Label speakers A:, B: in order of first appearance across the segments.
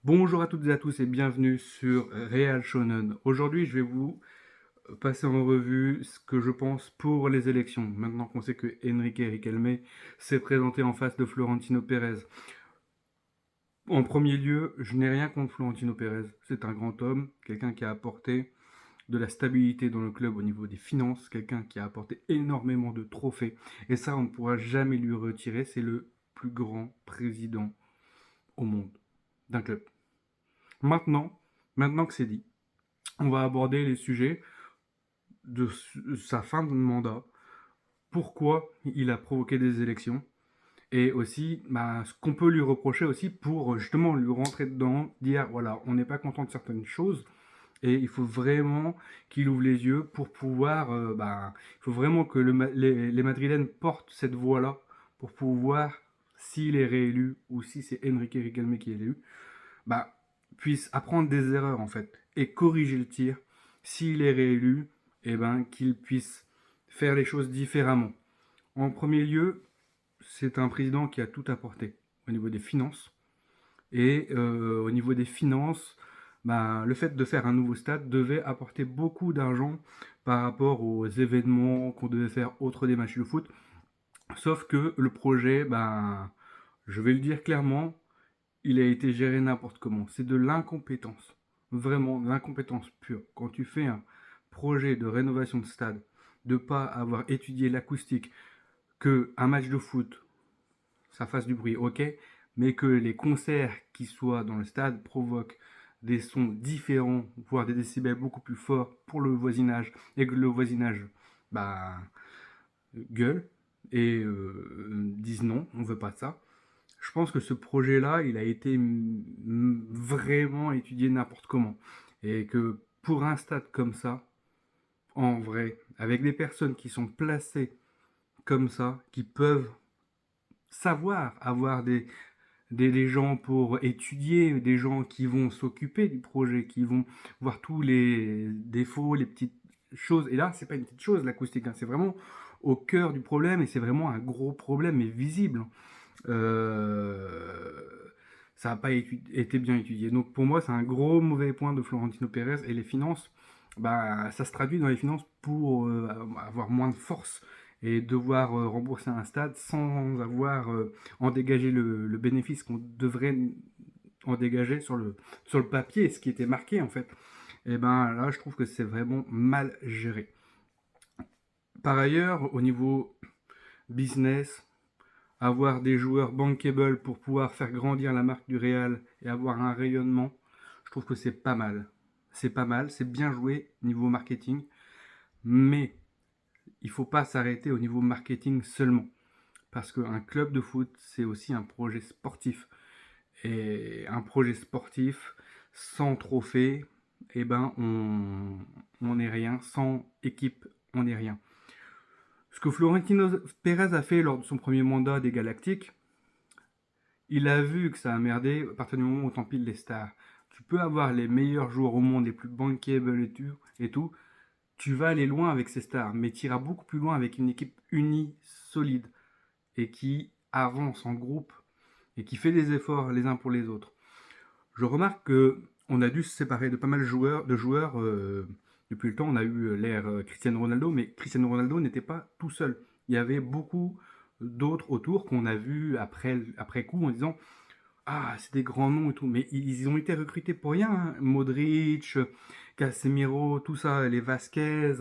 A: Bonjour à toutes et à tous et bienvenue sur Real Shonen. Aujourd'hui, je vais vous passer en revue ce que je pense pour les élections. Maintenant qu'on sait que Enrique Riquelme s'est présenté en face de Florentino Pérez. En premier lieu, je n'ai rien contre Florentino Pérez. C'est un grand homme, quelqu'un qui a apporté de la stabilité dans le club au niveau des finances, quelqu'un qui a apporté énormément de trophées. Et ça, on ne pourra jamais lui retirer. C'est le plus grand président au monde d'un club. Maintenant, maintenant que c'est dit, on va aborder les sujets de sa fin de mandat, pourquoi il a provoqué des élections, et aussi ce qu'on peut lui reprocher aussi pour justement lui rentrer dedans, dire voilà, on n'est pas content de certaines choses, et il faut vraiment qu'il ouvre les yeux pour pouvoir, il faut vraiment que les Madrilènes portent cette voix-là pour pouvoir, s'il est réélu ou si c'est Enrique Riquelme qui est élu, bah, puisse apprendre des erreurs en fait et corriger le tir. S'il est réélu, et qu'il puisse faire les choses différemment. En premier lieu, c'est un président qui a tout apporté au niveau des finances. Et au niveau des finances, le fait de faire un nouveau stade devait apporter beaucoup d'argent par rapport aux événements qu'on devait faire autres des matchs de foot. Sauf que le projet, je vais le dire clairement, il a été géré n'importe comment. C'est de l'incompétence. Vraiment, de l'incompétence pure. Quand tu fais un projet de rénovation de stade, de pas avoir étudié l'acoustique, que un match de foot, ça fasse du bruit, ok, mais que les concerts qui soient dans le stade provoquent des sons différents, voire des décibels beaucoup plus forts pour le voisinage, et que le voisinage, bah, gueule et disent non, on veut pas de ça. Je pense que ce projet-là, il a été vraiment étudié n'importe comment. Et que pour un stade comme ça, en vrai, avec des personnes qui sont placées comme ça, qui peuvent savoir avoir des gens pour étudier, des gens qui vont s'occuper du projet, qui vont voir tous les défauts, les petites choses. Et là, c'est pas une petite chose, l'acoustique, hein, c'est vraiment au cœur du problème et c'est vraiment un gros problème et visible. Euh, Ça n'a pas été bien étudié. Donc pour moi, c'est un gros mauvais point de Florentino Pérez. Et les finances, ça se traduit dans les finances pour avoir moins de force et devoir rembourser un stade sans avoir en dégagé le bénéfice qu'on devrait en dégager sur le papier, ce qui était marqué en fait. Et là, je trouve que c'est vraiment mal géré. Par ailleurs, au niveau business, avoir des joueurs bankable pour pouvoir faire grandir la marque du Real et avoir un rayonnement, je trouve que c'est pas mal. C'est pas mal, c'est bien joué niveau marketing, mais il faut pas s'arrêter au niveau marketing seulement. Parce qu'un club de foot, c'est aussi un projet sportif. Et un projet sportif sans trophée, on n'est rien. Sans équipe, on n'est rien. Ce que Florentino Pérez a fait lors de son premier mandat des Galactiques, il a vu que ça a merdé à partir du moment où t'empiles les stars. Tu peux avoir les meilleurs joueurs au monde, les plus bankable et tout. Tu vas aller loin avec ces stars, mais tu iras beaucoup plus loin avec une équipe unie, solide, et qui avance en groupe, et qui fait des efforts les uns pour les autres. Je remarque que on a dû se séparer de pas mal de joueurs depuis le temps. On a eu l'ère Cristiano Ronaldo, mais Cristiano Ronaldo n'était pas tout seul. Il y avait beaucoup d'autres autour qu'on a vu après coup en disant ah, c'est des grands noms et tout, mais ils ont été recrutés pour rien, hein. Modric, Casemiro, tout ça, les Vasquez,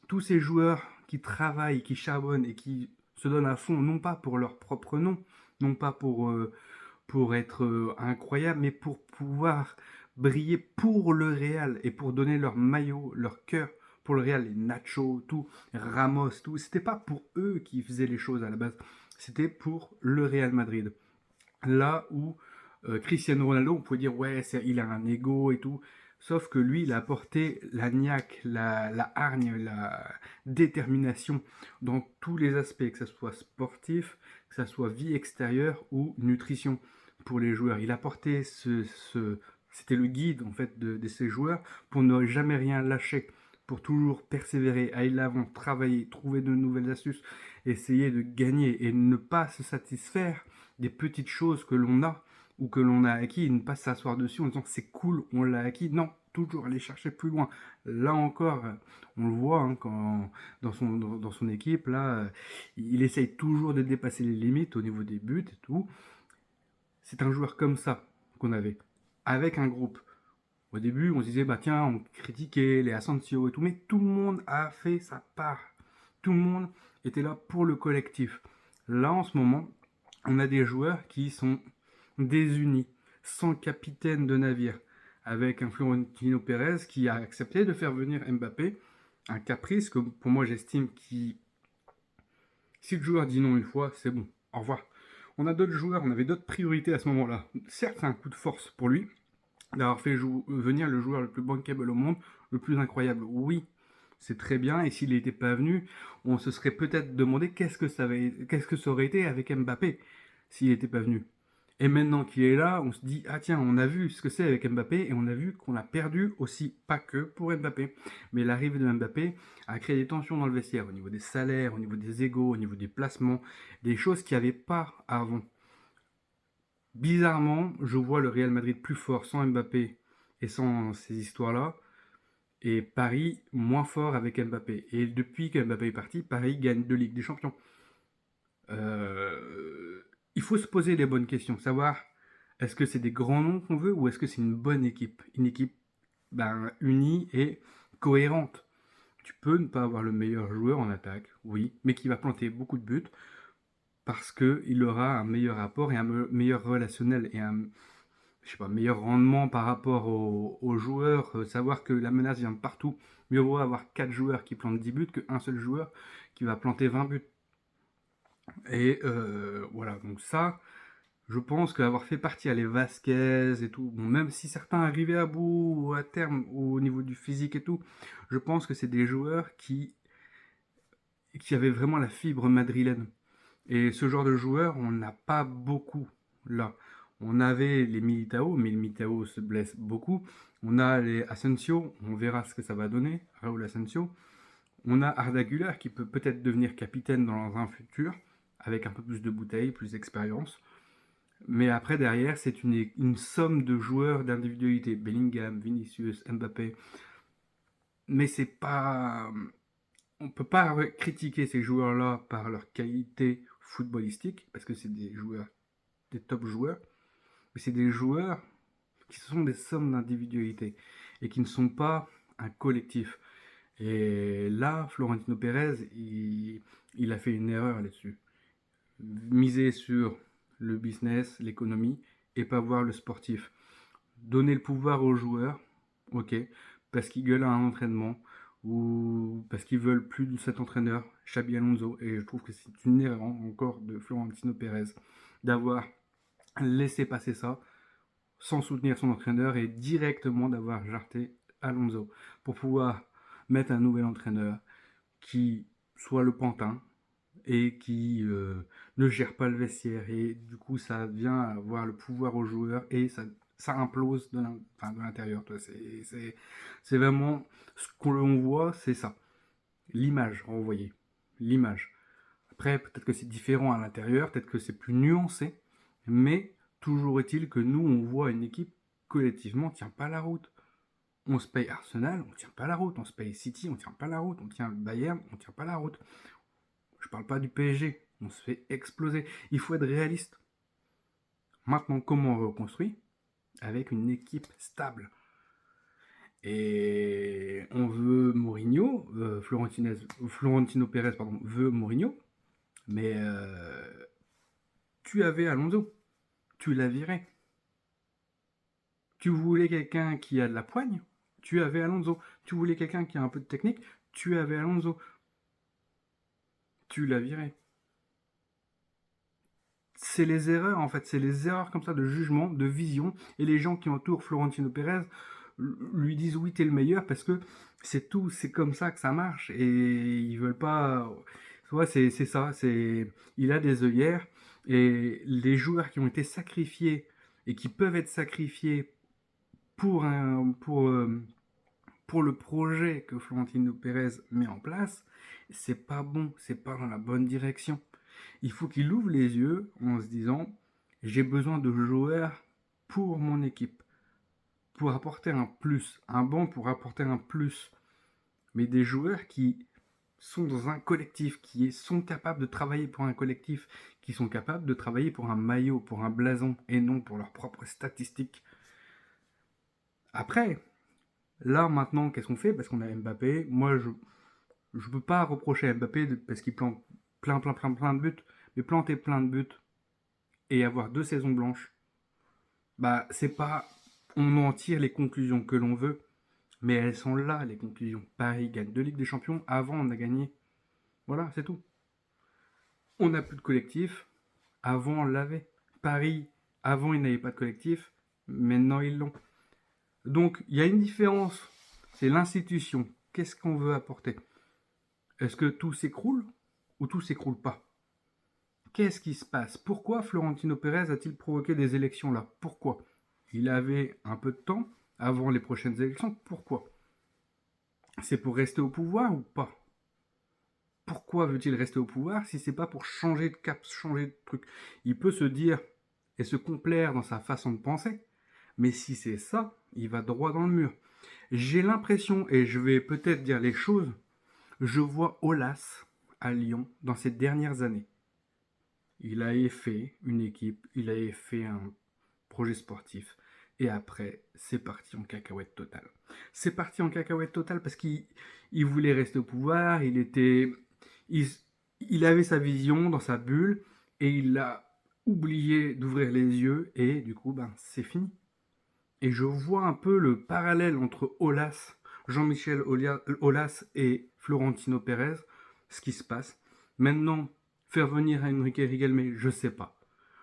A: tous ces joueurs qui travaillent, qui charbonnent et qui se donnent à fond, non pas pour leur propre nom, non pas pour être incroyable, mais pour pouvoir briller pour le Real et pour donner leur maillot, leur cœur pour le Real, les Nacho, tout, Ramos, tout. C'était pas pour eux qui faisaient les choses à la base, c'était pour le Real Madrid. Là où Cristiano Ronaldo, on pouvait dire ouais, il a un ego et tout. Sauf que lui, il a apporté la niaque, la hargne, la détermination dans tous les aspects, que ce soit sportif, que ce soit vie extérieure ou nutrition pour les joueurs. Il a apporté c'était le guide en fait de ces joueurs pour ne jamais rien lâcher, pour toujours persévérer, aller de l'avant, travailler, trouver de nouvelles astuces, essayer de gagner et ne pas se satisfaire des petites choses que l'on a ou que l'on a acquis et ne pas s'asseoir dessus en disant c'est cool, on l'a acquis. Non, toujours aller chercher plus loin. Là encore, on le voit hein, quand, dans son équipe, là, il essaye toujours de dépasser les limites au niveau des buts et tout. C'est un joueur comme ça qu'on avait, avec un groupe. Au début, on se disait, bah tiens, on critiquait les Asensio et tout, mais tout le monde a fait sa part. Tout le monde était là pour le collectif. Là, en ce moment, on a des joueurs qui sont désunis, sans capitaine de navire, avec un Florentino Pérez qui a accepté de faire venir Mbappé, un caprice que pour moi j'estime qui, si le joueur dit non une fois, c'est bon, au revoir. On a d'autres joueurs, on avait d'autres priorités à ce moment-là. Certes, c'est un coup de force pour lui, d'avoir fait venir le joueur le plus bankable au monde, le plus incroyable. Oui, c'est très bien, et s'il n'était pas venu, on se serait peut-être demandé qu'est-ce que ça aurait été avec Mbappé s'il n'était pas venu. Et maintenant qu'il est là, on se dit, ah tiens, on a vu ce que c'est avec Mbappé, et on a vu qu'on a perdu aussi, pas que pour Mbappé. Mais l'arrivée de Mbappé a créé des tensions dans le vestiaire, au niveau des salaires, au niveau des égos, au niveau des placements, des choses qu'il n'y avait pas avant. Bizarrement, je vois le Real Madrid plus fort sans Mbappé et sans ces histoires-là, et Paris moins fort avec Mbappé. Et depuis que Mbappé est parti, Paris gagne 2 Ligues des Champions. Euh, il faut se poser les bonnes questions, savoir est-ce que c'est des grands noms qu'on veut ou est-ce que c'est une bonne équipe, une équipe unie et cohérente. Tu peux ne pas avoir le meilleur joueur en attaque, oui, mais qui va planter beaucoup de buts parce qu'il aura un meilleur rapport et un meilleur relationnel et un je sais pas, meilleur rendement par rapport aux joueurs, savoir que la menace vient de partout. Mieux vaut avoir 4 joueurs qui plantent 10 buts qu'un seul joueur qui va planter 20 buts. Et voilà, donc ça, je pense qu'avoir fait partir les Vasquez et tout, bon, même si certains arrivaient à bout ou à terme au niveau du physique et tout, je pense que c'est des joueurs qui avaient vraiment la fibre madrilène. Et ce genre de joueur, on n'a pas beaucoup là. On avait les Militao, mais le Militao se blesse beaucoup. On a les Asensio, on verra ce que ça va donner, Raúl Asensio. On a Arda Güler qui peut peut-être devenir capitaine dans un futur, avec un peu plus de bouteilles, plus d'expérience. Mais après, derrière, c'est une somme de joueurs d'individualité. Bellingham, Vinicius, Mbappé. Mais c'est pas. On peut pas critiquer ces joueurs-là par leur qualité footballistique, parce que c'est des joueurs, des top joueurs, mais c'est des joueurs qui sont des sommes d'individualité et qui ne sont pas un collectif. Et là, Florentino Pérez, il a fait une erreur là-dessus. Miser sur le business, l'économie, et pas voir le sportif. Donner le pouvoir aux joueurs, ok, parce qu'ils gueulent à un entraînement, ou parce qu'ils veulent plus de cet entraîneur, Xabi Alonso, et je trouve que c'est une erreur encore de Florentino Pérez d'avoir laissé passer ça sans soutenir son entraîneur et directement d'avoir jarté Alonso pour pouvoir mettre un nouvel entraîneur qui soit le pantin et qui ne gère pas le vestiaire et du coup ça vient avoir le pouvoir aux joueurs et ça implose de l'intérieur. C'est vraiment ce qu'on voit, c'est ça. L'image renvoyée. L'image. Après, peut-être que c'est différent à l'intérieur, peut-être que c'est plus nuancé, mais toujours est-il que nous, on voit une équipe collectivement tient pas la route. On se paye Arsenal, on tient pas la route. On se paye City, on tient pas la route. On tient Bayern, on tient pas la route. Je parle pas du PSG, on se fait exploser. Il faut être réaliste. Maintenant, comment on reconstruit? Avec une équipe stable. Et on veut Mourinho, Florentino Pérez pardon, veut Mourinho, mais tu avais Alonso, tu l'as viré. Tu voulais quelqu'un qui a de la poigne, tu avais Alonso. Tu voulais quelqu'un qui a un peu de technique, tu avais Alonso. Tu l'as viré. C'est les erreurs en fait, c'est les erreurs comme ça de jugement, de vision, et les gens qui entourent Florentino Pérez lui disent oui t'es le meilleur parce que c'est tout, c'est comme ça que ça marche et ils veulent pas. Ouais, c'est ça, c'est il a des œillères et les joueurs qui ont été sacrifiés et qui peuvent être sacrifiés pour pour le projet que Florentino Pérez met en place, c'est pas bon, c'est pas dans la bonne direction. Il faut qu'il ouvre les yeux en se disant J'ai besoin de joueurs pour mon équipe, pour apporter un plus, un banc pour apporter un plus, mais des joueurs qui sont dans un collectif, qui sont capables de travailler pour un collectif, qui sont capables de travailler pour un maillot, pour un blason, et non pour leurs propres statistiques. Après, là maintenant, qu'est-ce qu'on fait? Parce qu'on a Mbappé. Moi, je peux pas reprocher à Mbappé parce qu'il plante plein de buts, mais planter plein de buts et avoir 2 saisons blanches, bah c'est pas, on en tire les conclusions que l'on veut, mais elles sont là les conclusions. Paris gagne 2 Ligues des Champions, avant on a gagné, voilà c'est tout. On n'a plus de collectif, avant on l'avait. Paris, avant ils n'avaient pas de collectif, maintenant ils l'ont. Donc il y a une différence, c'est l'institution. Qu'est-ce qu'on veut apporter? Est-ce que tout s'écroule ou tout s'écroule pas? Qu'est-ce qui se passe? Pourquoi Florentino Pérez a-t-il provoqué des élections là? Pourquoi? Il avait un peu de temps avant les prochaines élections. Pourquoi? C'est pour rester au pouvoir ou pas? Pourquoi veut-il rester au pouvoir si c'est pas pour changer de cap, changer de truc? Il peut se dire et se complaire dans sa façon de penser, mais si c'est ça, il va droit dans le mur. J'ai l'impression, et je vais peut-être dire les choses, je vois Aulas à Lyon dans ces dernières années. Il avait fait une équipe, il avait fait un projet sportif. Et après, c'est parti en cacahuète totale. C'est parti en cacahuète totale parce qu'il voulait rester au pouvoir, il, il avait sa vision dans sa bulle et il a oublié d'ouvrir les yeux et du coup, ben, c'est fini. Et je vois un peu le parallèle entre Aulas, Jean-Michel Aulas et Florentino Pérez, ce qui se passe. Maintenant, faire venir Enrique Riquelme, je sais pas.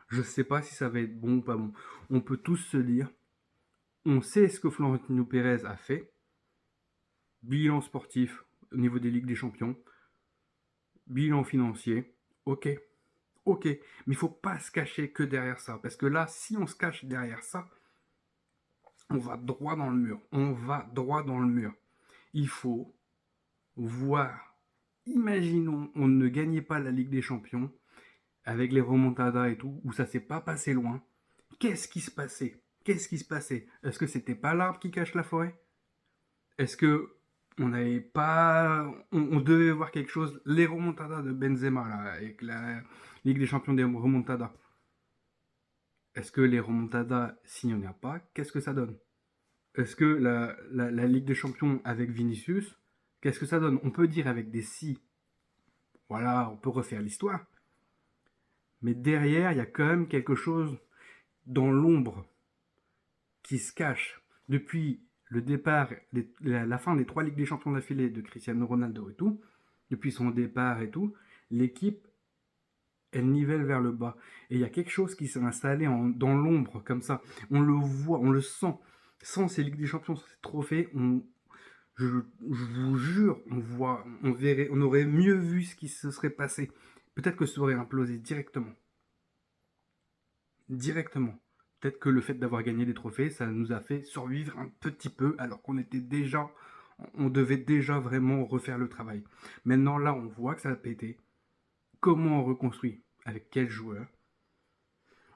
A: Je sais pas si ça va être bon ou pas bon. On peut tous se dire, on sait ce que Florentino Pérez a fait. Bilan sportif au niveau des Ligues des Champions. Bilan financier. Ok. Ok. Mais il faut pas se cacher que derrière ça. Parce que là, si on se cache derrière ça, on va droit dans le mur. On va droit dans le mur. Il faut voir. Imaginons, on ne gagnait pas la Ligue des Champions avec les remontadas et tout, où ça s'est pas passé loin. Qu'est-ce qui se passait? Qu'est-ce qui se passait? Est-ce que c'était pas l'arbre qui cache la forêt? Est-ce que on n'avait pas, on devait voir quelque chose? Les remontadas de Benzema là, avec la Ligue des Champions des remontadas. Est-ce que les remontadas, s'il n'y en a pas, qu'est-ce que ça donne? Est-ce que la Ligue des Champions avec Vinicius, qu'est-ce que ça donne? On peut dire avec des si, voilà, on peut refaire l'histoire. Mais derrière, il y a quand même quelque chose dans l'ombre qui se cache depuis le départ, la fin des 3 Ligues des Champions d'affilée de Cristiano Ronaldo et tout, depuis son départ et tout, l'équipe, elle nivelle vers le bas. Et il y a quelque chose qui s'est installé dans l'ombre, comme ça. On le voit, on le sent. Sans ces Ligues des Champions, sans ces trophées, je, je vous jure, on aurait mieux vu ce qui se serait passé. Peut-être que ça aurait implosé directement. Directement. Peut-être que le fait d'avoir gagné des trophées, ça nous a fait survivre un petit peu, alors qu'on était déjà, on devait déjà vraiment refaire le travail. Maintenant, là, on voit que ça a pété. Comment on reconstruit? Avec quels joueurs?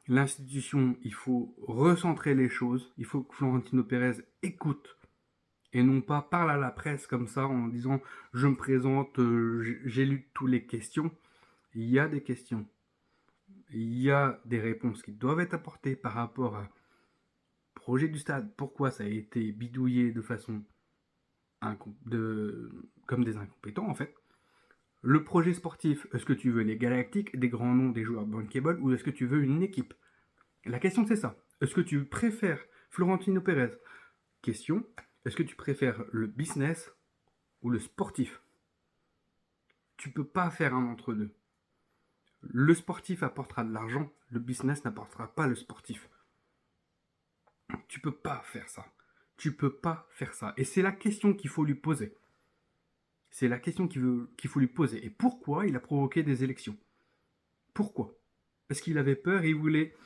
A: L'institution, il faut recentrer les choses. Il faut que Florentino Pérez écoute et non pas parle à la presse comme ça en disant je me présente, j'ai lu toutes les questions. Il y a des questions. Il y a des réponses qui doivent être apportées par rapport à projet du stade, pourquoi ça a été bidouillé de façon comme des incompétents en fait. Le projet sportif, est-ce que tu veux les galactiques, des grands noms, des joueurs bankable, ou est-ce que tu veux une équipe? La question c'est ça. Est-ce que tu préfères Florentino Pérez? Question, est-ce que tu préfères le business ou le sportif? Tu peux pas faire un entre deux. Le sportif apportera de l'argent, le business n'apportera pas le sportif. Tu peux pas faire ça. Tu peux pas faire ça. Et c'est la question qu'il faut lui poser. C'est la question qu'il faut lui poser. Et pourquoi il a provoqué des élections? Pourquoi? Parce qu'il avait peur et il voulait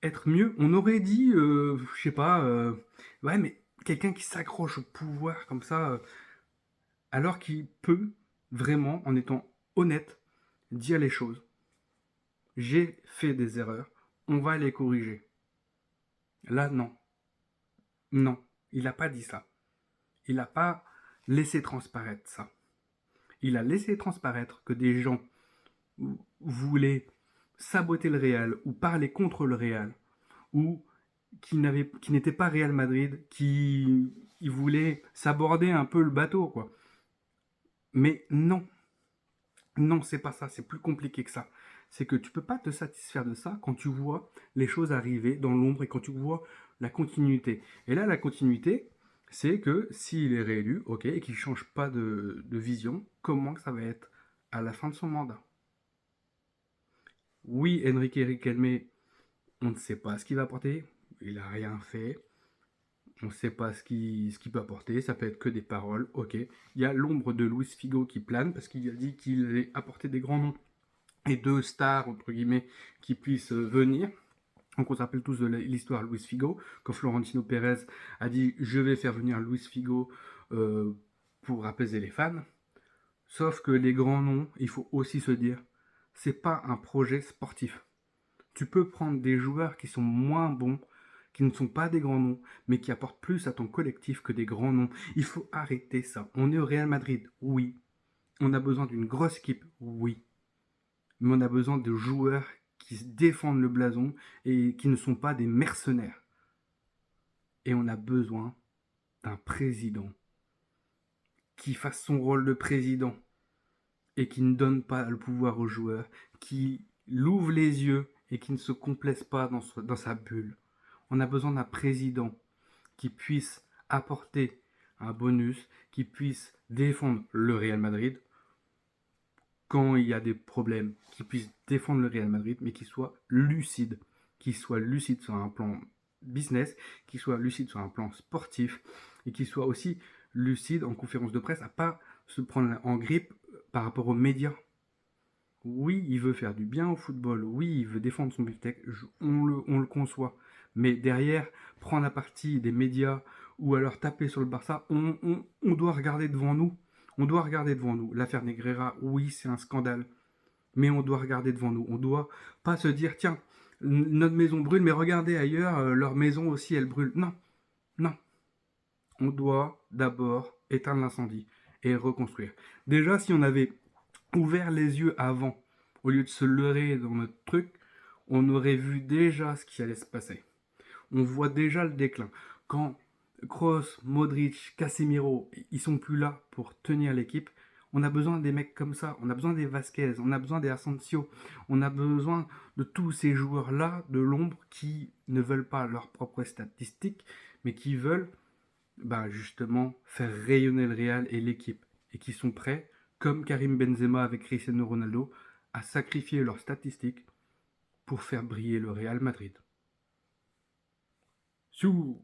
A: être mieux. On aurait dit, je sais pas, ouais, mais quelqu'un qui s'accroche au pouvoir comme ça, alors qu'il peut vraiment, en étant honnête, dire les choses. J'ai fait des erreurs. on va les corriger. Là, non. Non, il n'a pas dit ça. Il n'a pas laissé transparaître ça. Il a laissé transparaître que des gens voulaient saboter le Real ou parler contre le Real ou qui n'étaient pas Real Madrid, qui voulaient s'aborder un peu le bateau, quoi. Mais non, non, c'est pas ça, c'est plus compliqué que ça. C'est que tu peux pas te satisfaire de ça quand tu vois les choses arriver dans l'ombre et quand tu vois la continuité. Et là, la continuité, c'est que s'il est réélu, ok, et qu'il change pas de vision, comment ça va être à la fin de son mandat? Oui, Enrique Riquelme, on ne sait pas ce qu'il va apporter, il a rien fait, on ne sait pas ce qu'il peut apporter, ça peut être que des paroles, ok. Il y a l'ombre de Luis Figo qui plane parce qu'il a dit qu'il allait apporter des grands noms et deux stars, entre guillemets, qui puissent venir. Donc on se rappelle tous de l'histoire de Luis Figo, quand Florentino Pérez a dit je vais faire venir Luis Figo euh, pour apaiser les fans. Sauf que les grands noms, il faut aussi se dire, c'est pas un projet sportif. Tu peux prendre des joueurs qui sont moins bons, qui ne sont pas des grands noms, mais qui apportent plus à ton collectif que des grands noms. Il faut arrêter ça. On est au Real Madrid, oui. On a besoin d'une grosse équipe, oui. Mais on a besoin de joueurs qui défendent le blason et qui ne sont pas des mercenaires. Et on a besoin d'un président qui fasse son rôle de président et qui ne donne pas le pouvoir aux joueurs, qui l'ouvre les yeux et qui ne se complaise pas dans sa bulle. On a besoin d'un président qui puisse apporter un bonus, qui puisse défendre le Real Madrid quand il y a des problèmes, qui puisse défendre le Real Madrid, mais qui soit lucide sur un plan business, qui soit lucide sur un plan sportif, et qui soit aussi lucide en conférence de presse, à pas se prendre en grippe par rapport aux médias. Oui, il veut faire du bien au football, oui, il veut défendre son Big on le conçoit. Mais derrière, prendre la partie des médias ou alors taper sur le Barça, on doit regarder devant nous. On doit regarder devant nous. L'affaire Negreira, oui, c'est un scandale. Mais on doit regarder devant nous. On doit pas se dire, tiens, notre maison brûle, mais regardez ailleurs, leur maison aussi, elle brûle. Non, non. On doit d'abord éteindre l'incendie et reconstruire. Déjà, si on avait ouvert les yeux avant, au lieu de se leurrer dans notre truc, on aurait vu déjà ce qui allait se passer. On voit déjà le déclin. Quand Kroos, Modric, Casemiro, ils sont plus là pour tenir l'équipe, on a besoin des mecs comme ça, on a besoin des Vasquez, on a besoin des Asensio, on a besoin de tous ces joueurs-là de l'ombre qui ne veulent pas leurs propres statistiques, mais qui veulent justement faire rayonner le Real et l'équipe, et qui sont prêts, comme Karim Benzema avec Cristiano Ronaldo, à sacrifier leurs statistiques pour faire briller le Real Madrid. Tchou.